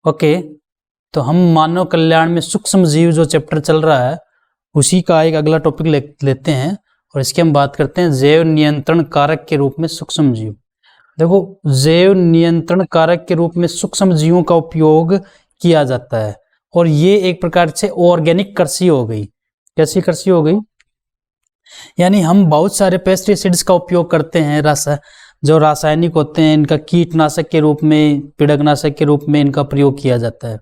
Okay, तो हम मानव कल्याण में सूक्ष्म जीव जो चैप्टर चल रहा है उसी का एक अगला टॉपिक लेते हैं और इसकी हम बात करते हैं जैव नियंत्रण कारक के रूप में सूक्ष्म जीव। देखो, जैव नियंत्रण कारक के रूप में सूक्ष्म जीवों का उपयोग किया जाता है और ये एक प्रकार से ऑर्गेनिक कृषि हो गई। कैसी कृषि हो गई? यानी हम बहुत सारे पेस्टिसाइड्स का उपयोग करते हैं, जो रासायनिक होते हैं, इनका कीटनाशक के रूप में, पीड़कनाशक के रूप में इनका प्रयोग किया जाता है।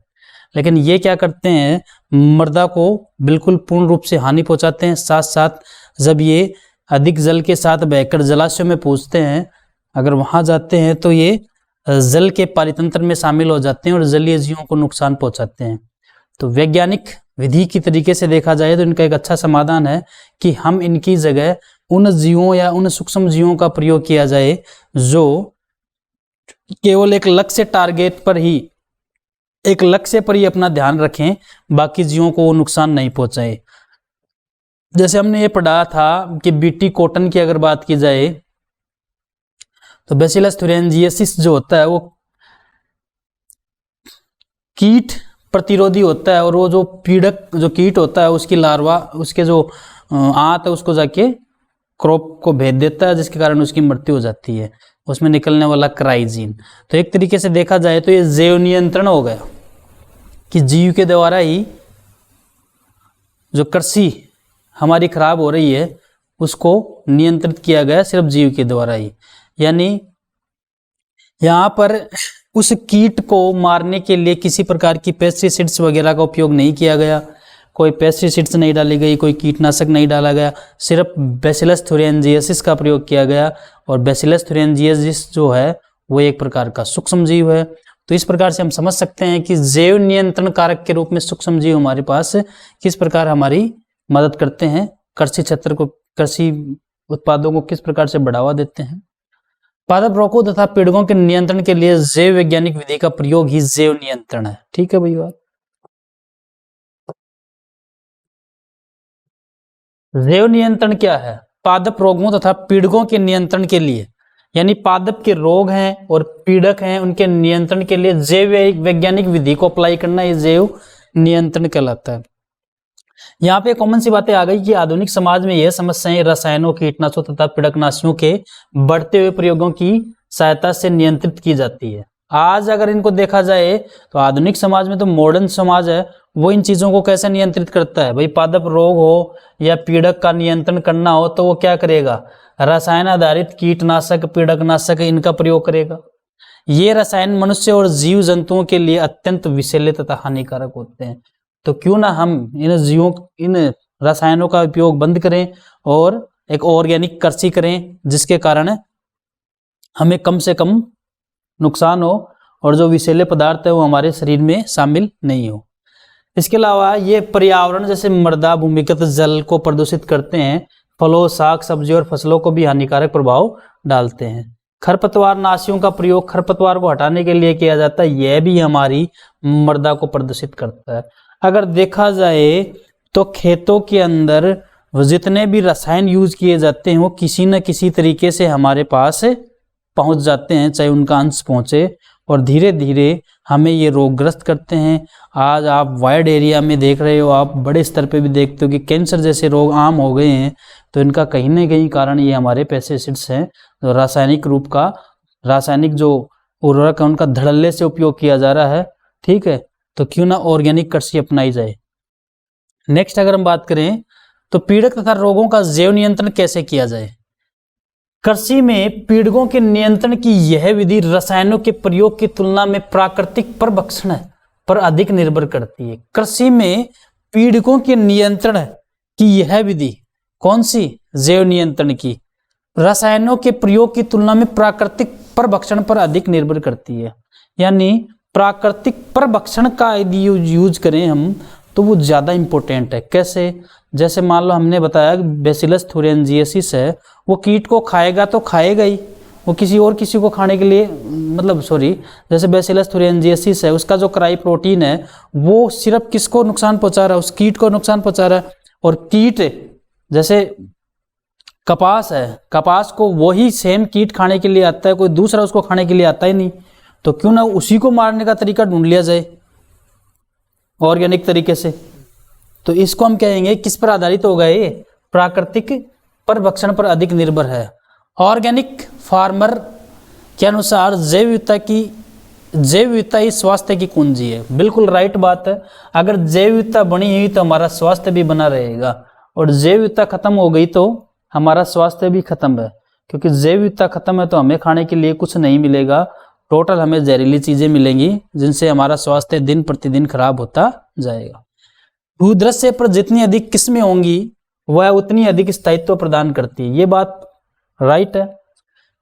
लेकिन ये क्या करते हैं, मृदा को बिल्कुल पूर्ण रूप से हानि पहुंचाते हैं। साथ साथ जब ये अधिक जल के साथ बहकर जलाशयों में पहुंचते हैं, अगर वहां जाते हैं तो ये जल के पारितंत्र में शामिल हो जाते हैं और जलीय जीवों को नुकसान पहुंचाते हैं। तो वैज्ञानिक विधि की तरीके से देखा जाए तो इनका एक अच्छा समाधान है कि हम इनकी जगह उन जीवों या उन सूक्ष्म जीवों का प्रयोग किया जाए जो केवल एक लक्ष्य टारगेट पर ही, एक लक्ष्य पर ही अपना ध्यान रखें, बाकी जीवों को नुकसान नहीं पहुंचाए। जैसे हमने ये पढ़ा था कि बीटी कॉटन की अगर बात की जाए तो बैसिलस thuringiensis जो होता है वो कीट प्रतिरोधी होता है और वो जो पीड़क जो कीट होता है उसकी लार्वा, उसके जो आंत है उसको जाके क्रॉप को भेज देता है, जिसके कारण उसकी मृत्यु हो जाती है, उसमें निकलने वाला क्राइजीन। तो एक तरीके से देखा जाए तो ये जैव नियंत्रण हो गया कि जीव के द्वारा ही जो कृषि हमारी खराब हो रही है उसको नियंत्रित किया गया सिर्फ जीव के द्वारा ही। यानी यहाँ पर उस कीट को मारने के लिए किसी प्रकार की पेस्टिसाइड्स वगैरह का उपयोग नहीं किया गया, कोई पेस्टिसाइड्स नहीं डाली गई, कोई कीटनाशक नहीं डाला गया, सिर्फ बैसिलस thuringiensis का प्रयोग किया गया। और बैसिलस thuringiensis जो है वो एक प्रकार का सूक्ष्म जीव है। तो इस प्रकार से हम समझ सकते हैं कि जैव नियंत्रण कारक के रूप में सूक्ष्म जीव हमारे पास किस प्रकार हमारी मदद करते हैं, कृषि क्षेत्र को, कृषि उत्पादों को किस प्रकार से बढ़ावा देते हैं। पादप रोगों तथा पीड़कों के नियंत्रण के लिए जैव वैज्ञानिक विधि का प्रयोग ही जैव नियंत्रण है। ठीक है भैया। जैव नियंत्रण क्या है? पादप रोगों तथा पीड़कों के नियंत्रण के लिए, यानी पादप के रोग हैं और पीड़क हैं उनके नियंत्रण के लिए जैव वैज्ञानिक विधि को अप्लाई करना, ये जैव नियंत्रण कहलाता है। यहाँ पे कॉमन सी बातें आ गई कि आधुनिक समाज में यह समस्याएं रसायनों, कीटनाशकों तथा पीड़कनाशियों के बढ़ते हुए प्रयोगों की सहायता से नियंत्रित की जाती है। आज अगर इनको देखा जाए तो आधुनिक समाज में, तो मॉडर्न समाज है, वो इन चीजों को कैसे नियंत्रित करता है? भाई पादप रोग हो या पीड़क का नियंत्रण करना हो तो वो क्या करेगा? रसायन आधारित कीटनाशक, पीड़कनाशक इनका प्रयोग करेगा। ये रसायन मनुष्य और जीव जंतुओं के लिए अत्यंत विषैले तथा हानिकारक होते हैं। तो क्यों ना हम इन रसायनों का उपयोग बंद करें और एक ऑर्गेनिक कृषि करें, जिसके कारण हमें कम से कम नुकसान हो और जो विषैले पदार्थ है वो हमारे शरीर में शामिल नहीं हो। इसके अलावा ये पर्यावरण जैसे मृदा, भूमिगत जल को प्रदूषित करते हैं, फलों, साग सब्जी और फसलों को भी हानिकारक प्रभाव डालते हैं। खरपतवार नाशियों का प्रयोग खरपतवार को हटाने के लिए किया जाता है, यह भी हमारी मृदा को प्रदूषित करता है। अगर देखा जाए तो खेतों के अंदर जितने भी रसायन यूज किए जाते हैं वो किसी न किसी तरीके से हमारे पास पहुंच जाते हैं, चाहे उनका अंश पहुंचे, और धीरे धीरे हमें ये रोगग्रस्त करते हैं। आज आप वाइड एरिया में देख रहे हो, आप बड़े स्तर पे भी देखते हो कि कैंसर जैसे रोग आम हो गए हैं। तो इनका कहीं ना कहीं कारण ये हमारे पेस्टिसाइड्स हैं, तो रासायनिक रूप का, रासायनिक जो उर्वरक है उनका धड़ल्ले से उपयोग किया जा रहा है। ठीक है, तो क्यों ना ऑर्गेनिक कृषि अपनाई जाए। नेक्स्ट अगर हम बात करें तो पीड़क तथा रोगों का जैव नियंत्रण कैसे किया जाए। कृषि में पीड़कों के नियंत्रण की यह विधि रसायनों के प्रयोग की तुलना में प्राकृतिक परभक्षण पर अधिक निर्भर करती है। कृषि में पीड़कों के नियंत्रण की यह विधि कौन सी? जैव नियंत्रण की, रसायनों के प्रयोग की तुलना में प्राकृतिक परभक्षण पर अधिक निर्भर करती है। यानी प्राकृतिक परभक्षण का यदि यूज करें हम तो वो ज़्यादा इम्पोर्टेंट है। कैसे? जैसे मान लो हमने बताया बैसिलस thuringiensis है, वो कीट को खाएगा तो खाएगा ही, वो किसी को खाने के लिए, जैसे बैसिलस thuringiensis है, उसका जो क्राई प्रोटीन है वो सिर्फ किसको नुकसान पहुंचा रहा है? उस कीट को नुकसान पहुंचा रहा है। और कीट जैसे कपास है, कपास को वही सेम कीट खाने के लिए आता है, कोई दूसरा उसको खाने के लिए आता ही नहीं। तो क्यों ना उसी को मारने का तरीका ढूंढ लिया जाए ऑर्गेनिक तरीके से। तो इसको हम कहेंगे किस पर आधारित होगा, ये प्राकृतिक परभक्षण पर अधिक निर्भर है। ऑर्गेनिक फार्मर के अनुसार जैव विविधता ही स्वास्थ्य की कुंजी है। बिल्कुल राइट बात है। अगर जैव विविधता बनी हुई तो हमारा स्वास्थ्य भी बना रहेगा, और जैव विविधता खत्म हो गई तो हमारा स्वास्थ्य भी खत्म है, क्योंकि जैव विविधता खत्म है तो हमें खाने के लिए कुछ नहीं मिलेगा, टोटल हमें जहरीली चीजें मिलेंगी जिनसे हमारा स्वास्थ्य दिन प्रतिदिन खराब होता जाएगा। भूदृश्य पर जितनी अधिक किस्में होंगी वह उतनी अधिक स्थायित्व प्रदान करती है। ये बात राइट है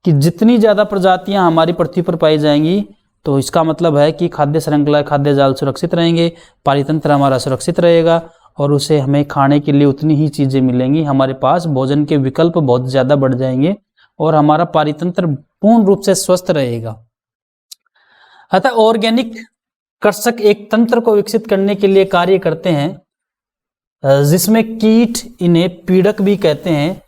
कि जितनी ज्यादा प्रजातियां हमारी पृथ्वी पर पाई जाएंगी तो इसका मतलब है कि खाद्य श्रृंखला, खाद्य जाल सुरक्षित रहेंगे, पारितंत्र हमारा सुरक्षित रहेगा और उसे हमें खाने के लिए उतनी ही चीजें मिलेंगी। हमारे पास भोजन के विकल्प बहुत ज्यादा बढ़ जाएंगे और हमारा पारितंत्र पूर्ण रूप से स्वस्थ रहेगा। अतः ऑर्गेनिक कृषक एक तंत्र को विकसित करने के लिए कार्य करते हैं जिसमें कीट, इन्हें पीड़क भी कहते हैं,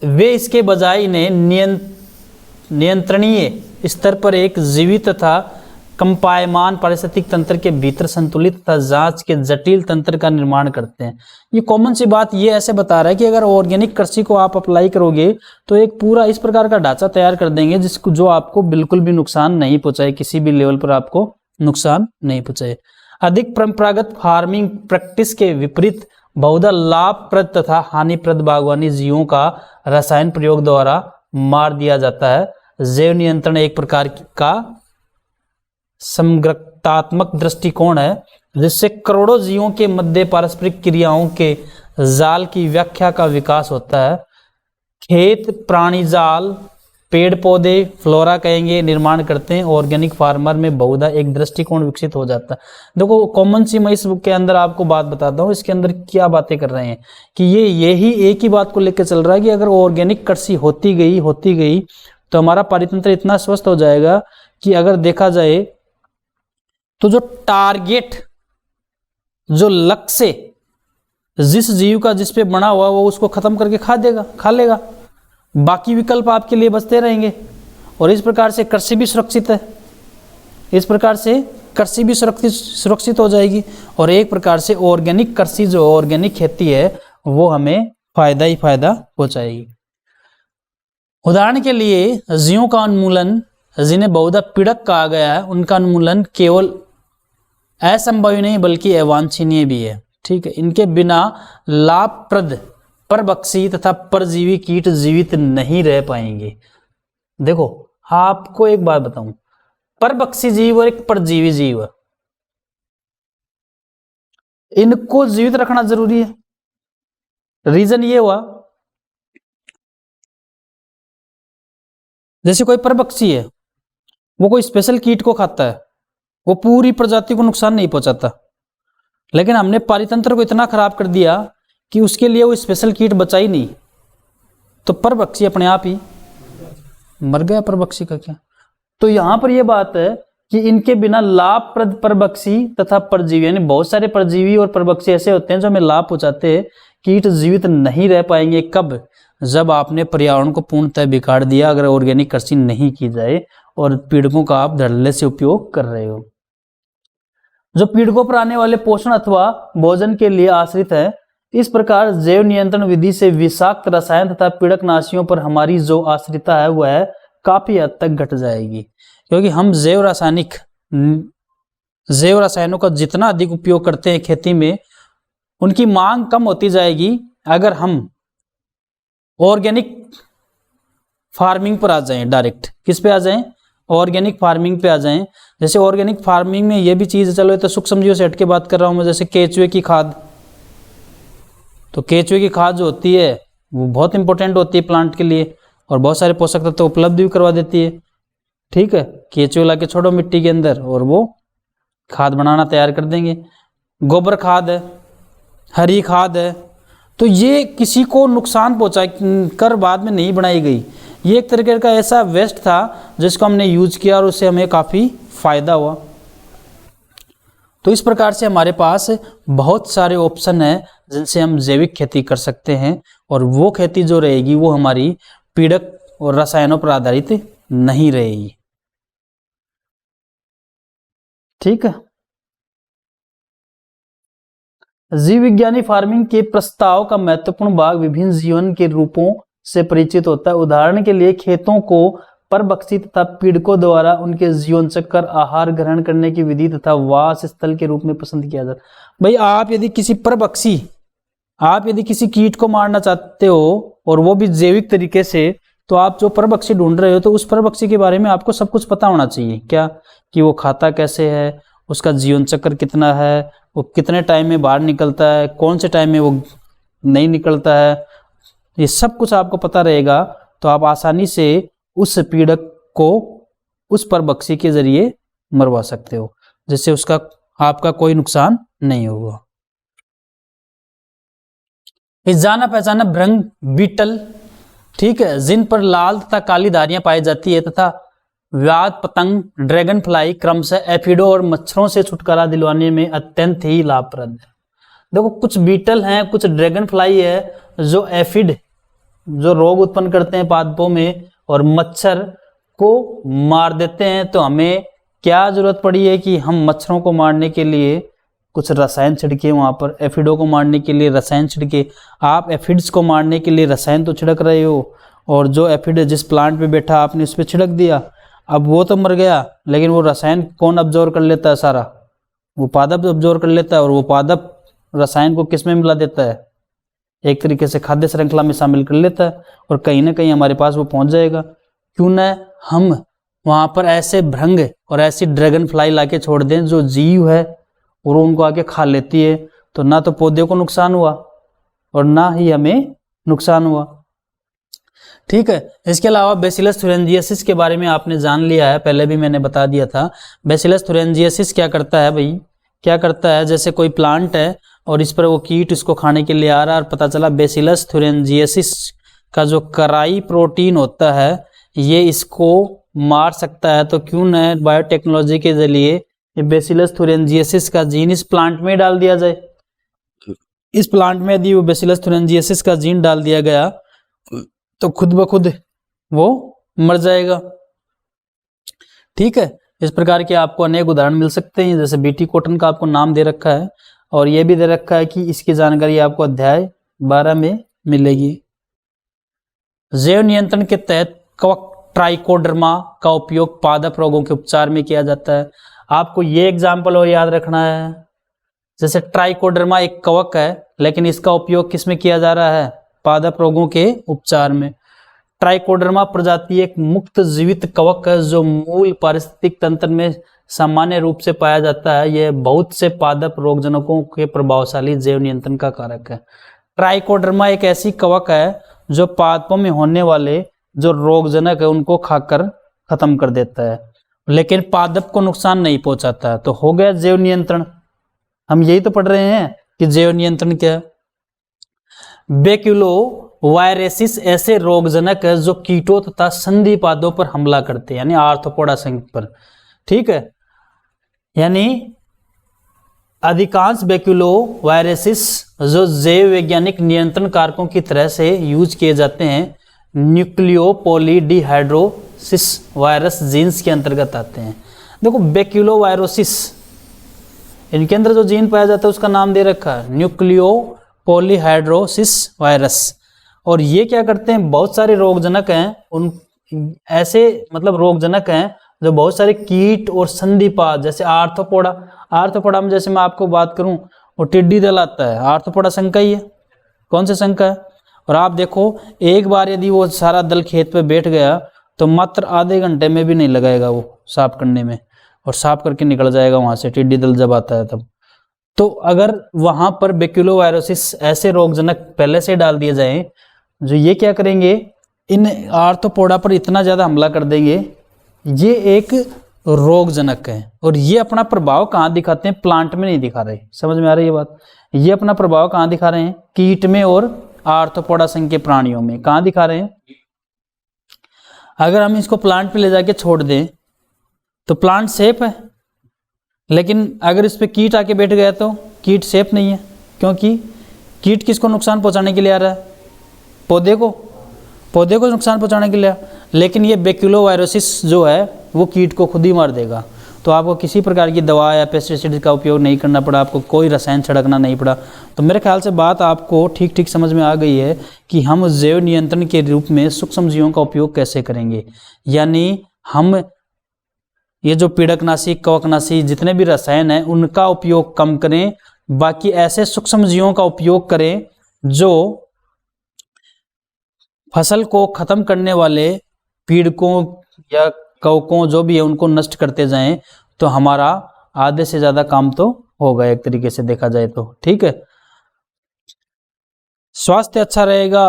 वे इसके बजाय इन्हें नियंत्रणीय स्तर पर एक जीवित तथा कंपायमान पारिस्थितिक तंत्र के भीतर संतुलित तथा जांच के जटिल तंत्र का निर्माण करते हैं। ये कॉमन सी बात ये ऐसे बता रहा है कि अगर ऑर्गेनिक कृषि को आप अप्लाई करोगे तो एक पूरा इस प्रकार का ढांचा तैयार कर देंगे जिसको जो आपको बिल्कुल भी नुकसान नहीं पहुंचाए, किसी भी लेवल पर आपको नुकसान नहीं पहुंचाए। अधिक परंपरागत फार्मिंग प्रैक्टिस के विपरीत बहुधा लाभप्रद तथा हानिप्रद बागवानी जीवों का रसायन प्रयोग द्वारा मार दिया जाता है। जैव नियंत्रण एक प्रकार का समग्रतात्मक दृष्टिकोण है जिससे करोड़ों जीवों के मध्य पारस्परिक क्रियाओं के जाल की व्याख्या का विकास होता है। खेत प्राणी जाल, पेड़ पौधे, फ्लोरा कहेंगे, निर्माण करते हैं। ऑर्गेनिक फार्मर में बहुधा एक दृष्टिकोण विकसित हो जाता है। देखो कॉमन सी मैं इस बुक के अंदर आपको बात बताता हूँ, इसके अंदर क्या बातें कर रहे हैं कि ये यही एक ही बात को लेकर चल रहा है कि अगर ऑर्गेनिक कृषि होती गई तो हमारा पारितंत्र इतना स्वस्थ हो जाएगा कि अगर देखा जाए तो जो टारगेट, जो लक्ष्य जिस जीव का जिस पे बना हुआ वो उसको खत्म करके खा लेगा, बाकी विकल्प आपके लिए बचते रहेंगे। और इस प्रकार से कृषि भी सुरक्षित है, इस प्रकार से कृषि भी सुरक्षित हो जाएगी। और एक प्रकार से ऑर्गेनिक कृषि, जो ऑर्गेनिक खेती है, वो हमें फायदा ही फायदा पहुंचाएगी। उदाहरण के लिए जीवों का उन्मूलन, जिन्हें बहुधा पीड़क कहा गया है, उनका उन्मूलन केवल असंभव नहीं बल्कि अवांछनीय भी है। ठीक है, इनके बिना लाभप्रद परभक्षी तथा परजीवी कीट जीवित नहीं रह पाएंगे। देखो आपको एक बात बताऊं, परभक्षी जीव और एक परजीवी जीव, इनको जीवित रखना जरूरी है। रीजन ये हुआ, जैसे कोई परभक्षी है, वो कोई स्पेशल कीट को खाता है, वो पूरी प्रजाति को नुकसान नहीं पहुंचाता, लेकिन हमने पारितंत्र को इतना खराब कर दिया कि उसके लिए वो स्पेशल कीट बचा ही नहीं, तो परभक्षी अपने आप ही मर गया। परभक्षी का क्या? तो यहां पर यह बात है कि इनके बिना लाभप्रद परभक्षी तथा परजीवी, यानी बहुत सारे परजीवी और परभक्षी ऐसे होते हैं जो हमें लाभ पहुंचाते हैं, कीट जीवित नहीं रह पाएंगे। कब? जब आपने पर्यावरण को पूर्णतः बिगाड़ दिया, अगर ऑर्गेनिक कृषि नहीं की जाए और पीड़कों का आप धड़ल्ले से उपयोग कर रहे हो। जो पीड़कों पर आने वाले पोषण अथवा भोजन के लिए आश्रित है। इस प्रकार जैव नियंत्रण विधि से विषाक्त रसायन तथा पीड़कनाशियों पर हमारी जो आश्रितता है वह काफी हद तक घट जाएगी, क्योंकि हम जैव रसायनों का जितना अधिक उपयोग करते हैं खेती में, उनकी मांग कम होती जाएगी। अगर हम ऑर्गेनिक फार्मिंग पर आ जाएं, डायरेक्ट किस पे आ जाएं? ऑर्गेनिक फार्मिंग पे आ जाएं। जैसे ऑर्गेनिक फार्मिंग में ये भी चीज, चलो तो सूक्ष्म जीवों से हट के बात कर रहा हूं मैं, जैसे केचुए की खाद। तो केचुए की खाद जो होती है वो बहुत इंपॉर्टेंट होती है प्लांट के लिए, और बहुत सारे पोषक तत्व तो उपलब्ध भी करवा देती है। ठीक है, केचुए ला के छोड़ो मिट्टी के अंदर और वो खाद बनाना तैयार कर देंगे। गोबर खाद है, हरी खाद है, तो ये किसी को नुकसान पहुंचा कर बाद में नहीं बनाई गई। ये एक तरीके का ऐसा वेस्ट था जिसको हमने यूज किया और उससे हमें काफ़ी फायदा हुआ। तो इस प्रकार से हमारे पास बहुत सारे ऑप्शन हैं जिनसे हम जैविक खेती कर सकते हैं, और वो खेती जो रहेगी वो हमारी पीड़क और रसायनों पर आधारित नहीं रहेगी। ठीक है। जीव विज्ञानी फार्मिंग के प्रस्ताव का महत्वपूर्ण भाग विभिन्न जीवन के रूपों से परिचित होता है। उदाहरण के लिए खेतों को परभक्षी तथा पीड़कों द्वारा उनके जीवन चक्र, आहार ग्रहण करने की विधि तथा वास स्थल के रूप में पसंद किया जाता है। भाई आप यदि किसी परभक्षी, आप यदि किसी कीट को मारना चाहते हो और वो भी जैविक तरीके से, तो आप जो परभक्षी ढूंढ रहे हो तो उस परभक्षी के बारे में आपको सब कुछ पता होना चाहिए। क्या कि वो खाता कैसे है, उसका जीवन चक्र कितना है, वो कितने टाइम में बाहर निकलता है, कौन से टाइम में वो नहीं निकलता है, ये सब कुछ आपको पता रहेगा तो आप आसानी से उस पीड़क को उस परभक्षी के जरिए मरवा सकते हो, जिससे उसका आपका कोई नुकसान नहीं होगा। इस जाना पहचाना भृंग बीटल, ठीक है, जिन पर लाल तथा काली धारियां पाई जाती है तथा व्याध पतंग, ड्रैगन फ्लाई क्रमशः एफिडो और मच्छरों से छुटकारा दिलवाने में अत्यंत ही लाभप्रद है। देखो कुछ बीटल हैं, कुछ ड्रैगन फ्लाई है जो एफिड, जो रोग उत्पन्न करते हैं पादपों में और मच्छर को मार देते हैं। तो हमें क्या जरूरत पड़ी है कि हम मच्छरों को मारने के लिए कुछ रसायन छिड़के, वहां पर एफिडो को मारने के लिए रसायन छिड़के। आप एफिड्स को मारने के लिए रसायन तो छिड़क रहे हो, और जो एफिड जिस प्लांट पे बैठा आपने उस पर छिड़क दिया, अब वो तो मर गया, लेकिन वो रसायन कौन अब्जॉर्व कर लेता है? सारा वो पादप अब्जॉर्व कर लेता है, और वो पादप रसायन को किस में मिला देता है? एक तरीके से खाद्य श्रृंखला में शामिल कर लेता है, और कहीं ना कहीं हमारे पास वो पहुंच जाएगा। क्यों न हम वहां पर ऐसे भृंग और ऐसी ड्रैगन फ्लाई लाके छोड़ दें जो जीव है और उनको आके खा लेती है, तो ना तो पौधे को नुकसान हुआ और ना ही हमें नुकसान हुआ। ठीक है। इसके अलावा बेसिलस थुरिंजियसिस के बारे में आपने जान लिया है, पहले भी मैंने बता दिया था। बेसिलस थुरिंजियसिस क्या करता है भाई? क्या करता है, जैसे कोई प्लांट है और इस पर वो कीट इसको खाने के लिए आ रहा है, और पता चला बेसिलस थुरिंजियसिस का जो कराई प्रोटीन होता है ये इसको मार सकता है, तो क्यों न बायोटेक्नोलॉजी के जरिए ये बेसिलस थुरिंजियसिस का जीन इस प्लांट में डाल दिया जाए। इस प्लांट में यदि वो बेसिलस थुरिंजियसिस का जीन डाल दिया गया तो खुद ब खुद वो मर जाएगा। ठीक है। इस प्रकार के आपको अनेक उदाहरण मिल सकते हैं, जैसे बीटी कॉटन का आपको नाम दे रखा है, और ये भी दे रखा है कि इसकी जानकारी आपको अध्याय 12 में मिलेगी। जैव नियंत्रण के तहत कवक ट्राइकोडर्मा का उपयोग पादप रोगों के उपचार में किया जाता है। आपको ये एग्जाम्पल और याद रखना है, जैसे ट्राइकोडर्मा एक कवक है, लेकिन इसका उपयोग किस में किया जा रहा है? पादप रोगों के उपचार में। ट्राइकोडर्मा प्रजाति एक मुक्त जीवित कवक है जो मूल पारिस्थितिक तंत्र में सामान्य रूप से पाया जाता है। यह बहुत से पादप रोगजनकों के प्रभावशाली जैव नियंत्रण का कारक है। ट्राइकोडर्मा एक ऐसी कवक है जो पादपों में होने वाले जो रोगजनक है उनको खाकर खत्म कर देता है, लेकिन पादप को नुकसान नहीं पहुंचाता है। तो हो गया जैव नियंत्रण। हम यही तो पढ़ रहे हैं कि जैव नियंत्रण क्या है। बेक्यूलो वायरेसिस ऐसे रोगजनक है जो कीटों तथा संधिपादों पर हमला करते हैं, यानी आर्थ्रोपोडा संघ पर। ठीक है। यानी अधिकांश बेक्यूलो वायरेसिस जो जैव वैज्ञानिक नियंत्रण कारकों की तरह से यूज किए जाते हैं, न्यूक्लियोपॉलीडिहाइड्रोसिस वायरस जीन्स के अंतर्गत आते हैं। देखो बेक्यूलो वायरोसिस, इनके अंदर जो जीन पाया जाता है उसका नाम दे रखा है न्यूक्लियोपॉलीहाइड्रोसिस वायरस। और ये क्या करते हैं, बहुत सारे रोगजनक हैं, उन ऐसे मतलब रोगजनक हैं जो बहुत सारे कीट और संधिपाद, जैसे आर्थ्रोपोडा में जैसे मैं आपको बात करूं, वो टिड्डी दल आता है, आर्थ्रोपोडा संघ का ही है। कौन से संघ का है? और आप देखो एक बार यदि वो सारा दल खेत पे बैठ गया तो मात्र आधे घंटे में भी नहीं लगाएगा वो साफ करने में, और साफ करके निकल जाएगा वहां से, टिड्डी दल जब आता है तब। तो अगर वहां पर बेक्यूलोवायरोसिस ऐसे रोगजनक पहले से डाल दिए जाएं, जो ये क्या करेंगे, इन आर्थ्रोपोडा पर इतना ज्यादा हमला कर देंगे, ये एक रोगजनक है। और ये अपना प्रभाव कहाँ दिखाते हैं? प्लांट में नहीं दिखा रहे। समझ में आ रही है बात? ये अपना प्रभाव कहाँ दिखा रहे हैं? कीट में और आर्थ्रोपोडा संघ के प्राणियों में। कहाँ दिखा रहे हैं? अगर हम इसको प्लांट पे ले जाके छोड़ दें तो प्लांट सेफ है, लेकिन अगर इस पे कीट आके बैठ गया तो कीट सेफ नहीं है। क्योंकि कीट किसको नुकसान पहुंचाने के लिए आ रहा है? पौधे को नुकसान पहुंचाने के लिए। लेकिन ये बैक्यूलोवायरोसिस जो है वो कीट को खुद ही मार देगा। तो आपको किसी प्रकार की दवा या पेस्टिसाइड का उपयोग नहीं करना पड़ा, आपको कोई रसायन छिड़कना नहीं पड़ा। तो मेरे ख्याल से बात आपको ठीक ठीक समझ में आ गई है कि हम जैव नियंत्रण के रूप में सूक्ष्म जीवों का उपयोग कैसे करेंगे। यानी हम ये जो पीड़कनाशी, कवकनाशी, जितने भी रसायन हैं उनका उपयोग कम करें, बाकी ऐसे सूक्ष्म जीवों का उपयोग करें जो फसल को खत्म करने वाले पीड़कों या कवकों जो भी है उनको नष्ट करते जाएं, तो हमारा आधे से ज्यादा काम तो होगा एक तरीके से देखा जाए तो। ठीक है, स्वास्थ्य अच्छा रहेगा।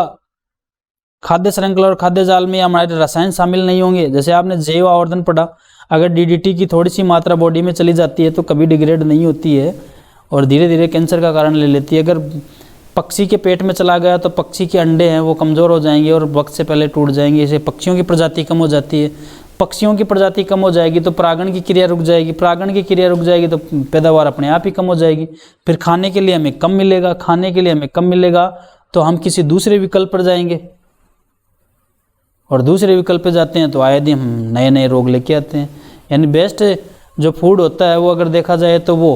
खाद्य श्रृंखला और खाद्य जाल में हमारे रसायन शामिल नहीं होंगे। जैसे आपने जैव आवर्धन पढ़ा, अगर डीडीटी की थोड़ी सी मात्रा बॉडी में चली जाती है तो कभी डिग्रेड नहीं होती है और धीरे धीरे कैंसर का कारण ले लेती है। अगर पक्षी के पेट में चला गया तो पक्षी के अंडे हैं वो कमज़ोर हो जाएंगे और वक्त से पहले टूट जाएंगे। इसे पक्षियों की प्रजाति कम हो जाती है। पक्षियों की प्रजाति कम हो जाएगी तो परागण की क्रिया रुक जाएगी। परागण की क्रिया रुक जाएगी तो पैदावार अपने आप ही कम हो जाएगी। फिर खाने के लिए हमें कम मिलेगा, खाने के लिए हमें कम मिलेगा तो हम किसी दूसरे विकल्प पर जाएंगे और दूसरे विकल्प पे जाते हैं तो आए दिन हम नए नए रोग लेके आते हैं। यानी बेस्ट जो फूड होता है वो अगर देखा जाए तो वो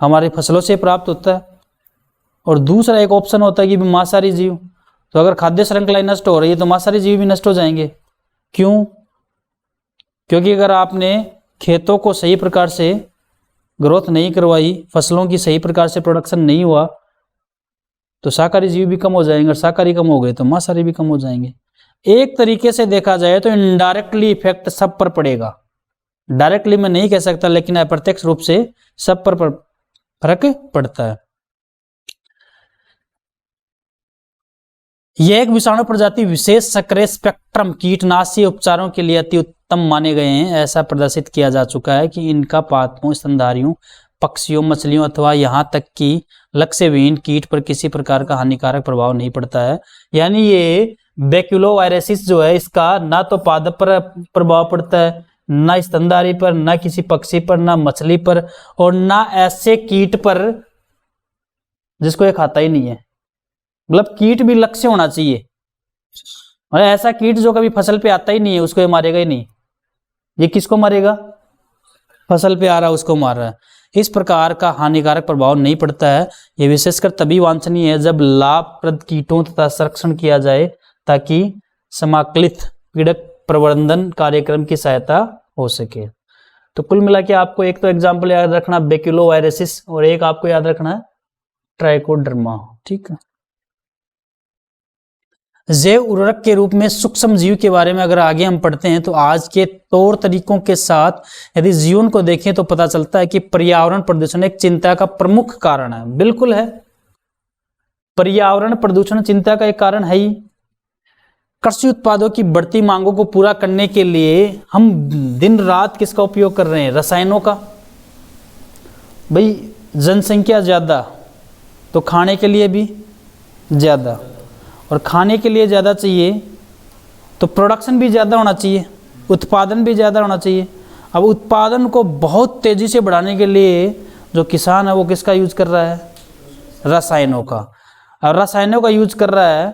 हमारी फसलों से प्राप्त होता है। और दूसरा एक ऑप्शन होता है कि मांसाहारी जीव, तो अगर खाद्य श्रृंखला नष्ट हो रही है तो मांसाहारी जीव भी नष्ट हो जाएंगे। क्यों? क्योंकि अगर आपने खेतों को सही प्रकार से ग्रोथ नहीं करवाई, फसलों की सही प्रकार से प्रोडक्शन नहीं हुआ तो शाकाहारी जीव भी कम हो जाएंगे और शाकाहारी कम हो गए तो मांसाहारी भी कम हो जाएंगे। एक तरीके से देखा जाए तो इनडायरेक्टली इफेक्ट सब पर पड़ेगा। डायरेक्टली मैं नहीं कह सकता लेकिन अप्रत्यक्ष रूप से सब पर फर्क पड़ता है। यह एक विषाणु प्रजाति विशेष सक्रिय स्पेक्ट्रम कीटनाशी उपचारों के लिए अति उत्तम माने गए हैं। ऐसा प्रदर्शित किया जा चुका है कि इनका पादपों, स्तनधारियों, पक्षियों, मछलियों अथवा यहाँ तक कि लक्ष्यविहीन कीट पर किसी प्रकार का हानिकारक प्रभाव नहीं पड़ता है। यानी ये बैक्यूलोवायरोसिस जो है इसका ना तो पादप पर प्रभाव पड़ता है, ना स्तनधारी पर, ना किसी पक्षी पर, ना मछली पर और ना ऐसे कीट पर जिसको ये खाता ही नहीं है। मतलब कीट भी लक्ष्य होना चाहिए और ऐसा कीट जो कभी फसल पे आता ही नहीं है उसको ये मारेगा ही नहीं। ये किसको मारेगा? फसल पे आ रहा है उसको मार रहा है। इस प्रकार का हानिकारक प्रभाव नहीं पड़ता है। ये विशेषकर तभी वांछनीय है जब लाभप्रद कीटों तथा संरक्षण किया जाए ताकि समाकलित पीड़क प्रबंधन कार्यक्रम की सहायता हो सके। तो कुल मिला के आपको एक तो एग्जाम्पल याद रखना बैक्यूलोवायरोसिस और एक आपको याद रखना है ट्राइकोडर्मा। ठीक है, जैव उर्वरक के रूप में सूक्ष्म जीव के बारे में अगर आगे हम पढ़ते हैं तो आज के तौर तरीकों के साथ यदि जीवन को देखें तो पता चलता है कि पर्यावरण प्रदूषण एक चिंता का प्रमुख कारण है। बिल्कुल है, पर्यावरण प्रदूषण चिंता का एक कारण है ही। कृषि उत्पादों की बढ़ती मांगों को पूरा करने के लिए हम दिन रात किसका उपयोग कर रहे हैं? रसायनों का। भाई जनसंख्या ज्यादा तो खाने के लिए भी ज्यादा और खाने के लिए ज़्यादा चाहिए तो प्रोडक्शन भी ज़्यादा होना चाहिए, उत्पादन भी ज़्यादा होना चाहिए। अब उत्पादन को बहुत तेज़ी से बढ़ाने के लिए जो किसान है वो किसका यूज कर रहा है? रसायनों का। और रसायनों का यूज कर रहा है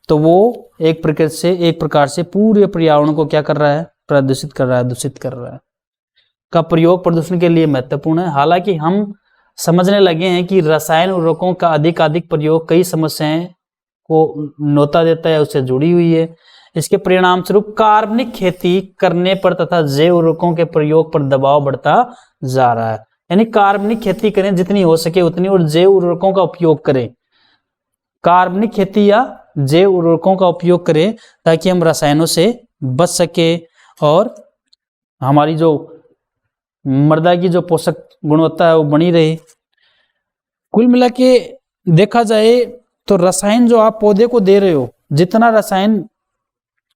तो वो एक प्रकार से पूरे पर्यावरण को क्या कर रहा है? प्रदूषित कर रहा है, दूषित कर रहा है। का प्रयोग प्रदूषण के लिए महत्वपूर्ण है। हालांकि हम समझने लगे हैं कि रसायन उर्वरकों का अधिक प्रयोग कई समस्याएं को न्योता देता है, उससे जुड़ी हुई है। इसके परिणाम स्वरूप कार्बनिक खेती करने पर तथा जैव उर्वरकों के प्रयोग पर दबाव बढ़ता जा रहा है। यानी कार्बनिक खेती करें जितनी हो सके उतनी और जैव उर्वरकों का उपयोग करें। कार्बनिक खेती या जैव उर्वरकों का उपयोग करें ताकि हम रसायनों से बच सके और हमारी जो मृदा की जो पोषक गुणवत्ता है वो बनी रहे। कुल मिला के देखा जाए तो रसायन जो आप पौधे को दे रहे हो, जितना रसायन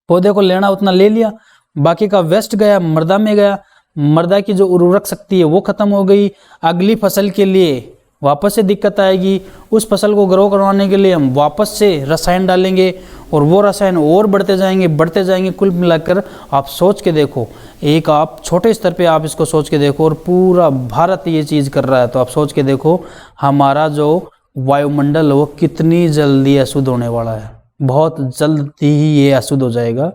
पौधे को लेना उतना ले लिया, बाकी का वेस्ट गया, मृदा में गया। मृदा की जो उर्वरक शक्ति है वो खत्म हो गई। अगली फसल के लिए वापस से दिक्कत आएगी। उस फसल को ग्रो करवाने के लिए हम वापस से रसायन डालेंगे और वो रसायन और बढ़ते जाएंगे। कुल मिलाकर आप सोच के देखो, एक आप छोटे स्तर पे आप इसको सोच के देखो और पूरा भारत ये चीज़ कर रहा है तो आप सोच के देखो हमारा जो वायुमंडल वो कितनी जल्दी अशुद्ध होने वाला है। बहुत जल्द ही ये अशुद्ध हो जाएगा।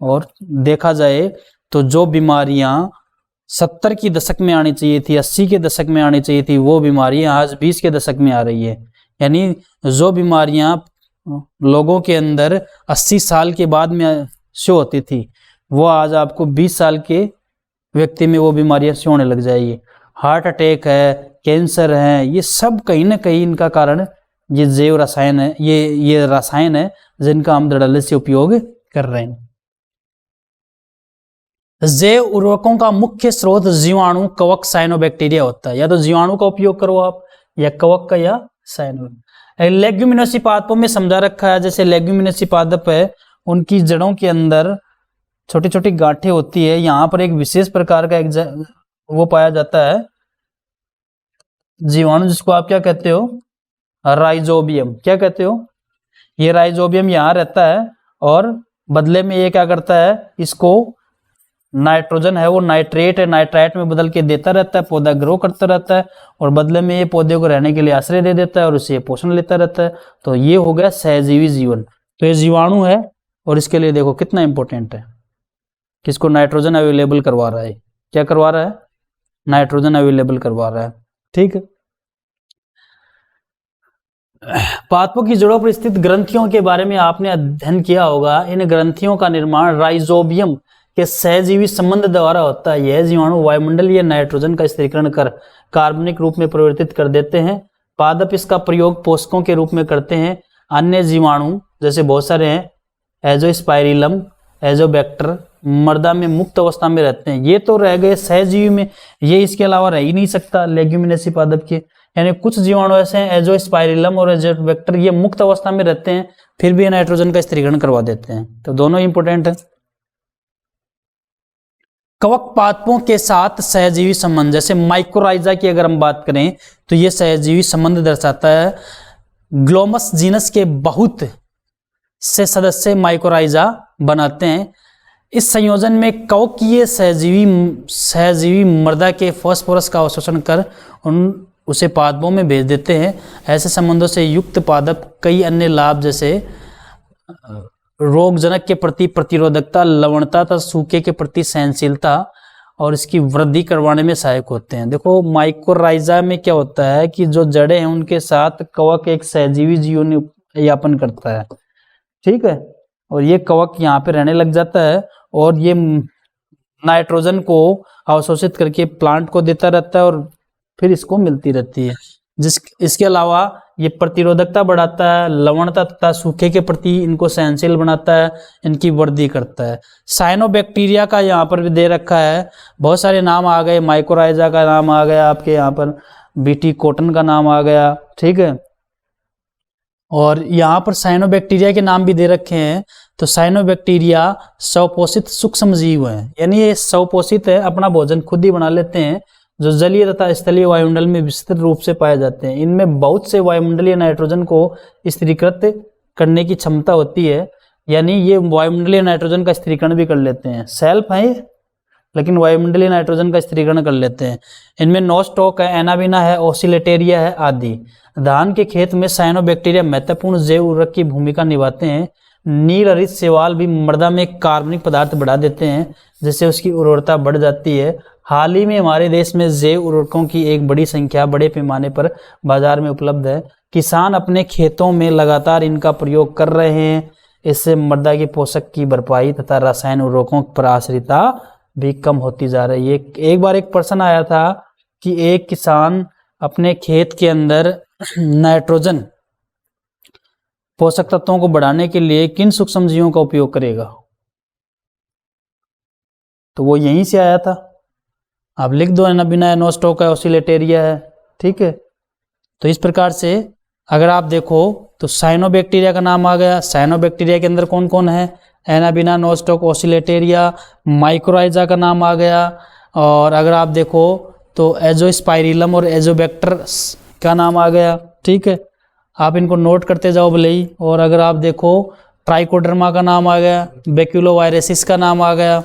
और देखा जाए तो जो बीमारियां 70 की दशक में आनी चाहिए थी, 80 के दशक में आनी चाहिए थी, वो बीमारियां आज 20 के दशक में आ रही है। यानी जो बीमारियां लोगों के अंदर 80 साल के बाद में शो होती थी, वो आज आपको 20 साल के व्यक्ति में वो बीमारियां शो होने लग जाएगी। हार्ट अटैक है, कैंसर है, ये सब कहीं ना कहीं इनका कारण ये जैव रसायन है, ये रसायन है जिनका हम धड़ल्ले से उपयोग कर रहे हैं। जैव उर्वरकों का मुख्य स्रोत जीवाणु, कवक, साइनोबैक्टीरिया होता है। या तो जीवाणु का उपयोग करो आप, या कवक का, या साइनो। लेग्यूमिनोसी पादपों में समझा रखा है, जैसे लेग्यूमिनोसी पादप है, उनकी जड़ों के अंदर छोटी छोटी गांठें होती है। यहाँ पर एक विशेष प्रकार का वो पाया जाता है जीवाणु, जिसको आप क्या कहते हो, राइजोबियम। क्या कहते हो, ये राइजोबियम यहाँ रहता है और बदले में ये क्या करता है, इसको नाइट्रोजन है वो नाइट्रेट है, नाइट्राइट में बदल के देता रहता है, पौधा ग्रो करता रहता है और बदले में ये पौधे को रहने के लिए आश्रय दे देता है और उसे पोषण लेता रहता है। तो ये हो गया सहजीवी जीवन। तो ये जीवाणु है और इसके लिए देखो कितना इंपॉर्टेंट है, किसको नाइट्रोजन अवेलेबल करवा रहा है। क्या करवा रहा है, नाइट्रोजन अवेलेबल करवा रहा है। ठीक है। पादपों की जड़ों पर स्थित ग्रंथियों के बारे में आपने अध्ययन किया होगा। इन ग्रंथियों का निर्माण राइजोबियम के सहजीवी संबंध द्वारा होता है। यह जीवाणु वायुमंडलीय नाइट्रोजन का स्थिरीकरण कर कार्बनिक रूप में परिवर्तित कर देते हैं। पादप इसका प्रयोग पोषकों के रूप में करते हैं। अन्य जीवाणु जैसे बहुत सारे हैं, एजोस्पाइरिलम, एजोबैक्टर, मृदा में मुक्त अवस्था में रहते हैं। ये तो रह गए सहजीवी में, ये इसके अलावा रह ही नहीं सकता लेग्यूमिनेसी पादप के। यानी कुछ जीवाणु ऐसे हैं, एजोस्पाइरिलम और एजोबैक्टर, ये मुक्त अवस्था में रहते हैं, फिर भी नाइट्रोजन का स्थिरीकरण करवा देते हैं। तो दोनों इंपोर्टेंट है। कवक पादपों के साथ सहजीवी संबंध, जैसे माइकोराइजा की अगर हम बात करें तो ये सहजीवी संबंध दर्शाता है। ग्लोमस जीनस के बहुत से सदस्य माइकोराइजा बनाते हैं। इस संयोजन में कवकीय सहजीवी मृदा के फास्फोरस का अवशोषण कर उसे पादपों में भेज देते हैं। ऐसे संबंधों से युक्त पादप कई अन्य लाभ जैसे रोगजनक के प्रति प्रतिरोधकता, लवणता तथा सूखे के प्रति सहनशीलता और इसकी वृद्धि करवाने में सहायक होते हैं। देखो माइकोराइजा में क्या होता है कि जो जड़ें हैं उनके साथ कवक एक सहजीवी जीवन यापन करता है। ठीक है। और ये कवक यहाँ पे रहने लग जाता है और ये नाइट्रोजन को अवशोषित करके प्लांट को देता रहता है और फिर इसको मिलती रहती है। इसके अलावा ये प्रतिरोधकता बढ़ाता है, लवणता तथा सूखे के प्रति इनको सहनशील बनाता है, इनकी वृद्धि करता है। साइनोबैक्टीरिया का यहाँ पर भी दे रखा है, बहुत सारे नाम आ गए। माइकोराइजा का नाम आ गया आपके यहाँ पर, बीटी कॉटन का नाम आ गया। ठीक है। और यहाँ पर साइनोबैक्टीरिया के नाम भी दे रखे हैं। तो साइनोबैक्टीरिया स्वपोषित सूक्ष्म जीव हैं, यानी ये स्वपोषित है, अपना भोजन खुद ही बना लेते हैं, जो जलीय तथा स्थलीय वायुमंडल में विस्तृत रूप से पाए जाते हैं। इनमें बहुत से वायुमंडलीय नाइट्रोजन को स्थिरीकृत करने की क्षमता होती है, यानी ये वायुमंडलीय नाइट्रोजन का स्थिरीकरण भी कर लेते हैं। सेल्फ है लेकिन वायुमंडलीय नाइट्रोजन का स्थिरीकरण कर लेते हैं। इनमें नोस्टॉक है, एनाबिना है, ओसिलेटेरिया है आदि। धान के खेत में साइनोबैक्टीरिया महत्वपूर्ण जैव उर्वरक की भूमिका निभाते हैं। नील हरित शैवाल भी मृदा में कार्बनिक पदार्थ बढ़ा देते हैं, जिससे उसकी उर्वरता बढ़ जाती है। हाल ही में हमारे देश में जैव उर्वरकों की एक बड़ी संख्या बड़े पैमाने पर बाजार में उपलब्ध है। किसान अपने खेतों में लगातार इनका प्रयोग कर रहे हैं। इससे मृदा की पोषक की भरपाई तथा रासायनिक उर्वरकों पर आश्रितता भी कम होती जा रही है। एक बार एक प्रश्न आया था कि एक किसान अपने खेत के अंदर नाइट्रोजन पोषक तत्वों को बढ़ाने के लिए किन सूक्ष्म जीवों का उपयोग करेगा, तो वो यहीं से आया था। आप लिख दो, एनाबिना, नोस्टॉक है, ओसिलेटेरिया है। ठीक है। तो इस प्रकार से अगर आप देखो तो साइनोबैक्टीरिया का नाम आ गया। साइनोबैक्टीरिया के अंदर कौन कौन है, एनाबिना, नोस्टॉक, ओसिलेटेरिया, माइकोराइजा का नाम आ गया। और अगर आप देखो तो एजोस्पाइरिलम और एजोबैक्टर का नाम आ गया। ठीक है। आप इनको नोट करते जाओ भले ही। और अगर आप देखो ट्राइकोडर्मा का नाम आ गया, बैक्यूलोवायरेसिस का नाम आ गया,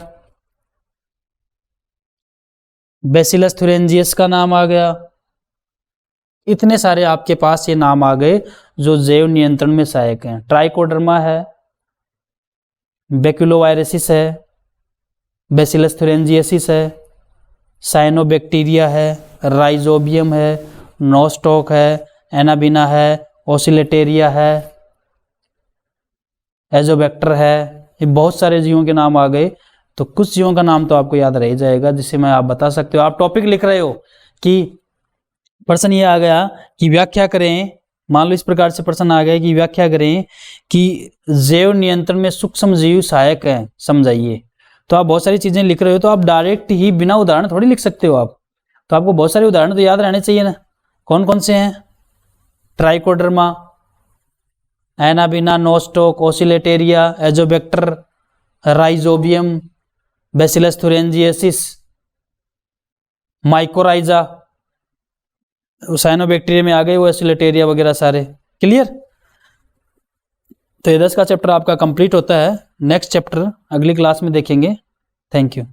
बैसिलस थुरेंजियस का नाम आ गया। इतने सारे आपके पास ये नाम आ गए जो जैव नियंत्रण में सहायक हैं। ट्राइकोडर्मा है, बैक्यूलोवायरेसिस है, बैसिलस थुरिंजिएसिस है, साइनोबैक्टीरिया है, राइजोबियम है, नोस्टॉक है, एनाबिना है, ओसिलेटेरिया है, एजोबैक्टर है। ये बहुत सारे जीवों के नाम आ गए। तो कुछ जीवों का नाम तो आपको याद रह जाएगा जिससे मैं आप बता सकते हो। आप टॉपिक लिख रहे हो कि प्रश्न ये आ गया कि व्याख्या करें, मान लो इस प्रकार से प्रश्न आ गया कि व्याख्या करें कि जैव नियंत्रण में सूक्ष्म जीव सहायक हैं, समझाइए। तो आप बहुत सारी चीजें लिख रहे हो तो आप डायरेक्ट ही बिना उदाहरण थोड़ी लिख सकते हो आप, तो आपको बहुत सारे उदाहरण तो याद रहने चाहिए ना। कौन कौन से हैं? Trichoderma, Anabaena, Nostoc, Oscillatoria, Azotobacter, Rhizobium, Bacillus thuringiensis, mycorrhiza, cyanobacteria में आ गए वो ओसिलेटेरिया वगैरह सारे। क्लियर? तो ये 10 का चैप्टर आपका कंप्लीट होता है। नेक्स्ट चैप्टर अगली क्लास में देखेंगे। Thank you.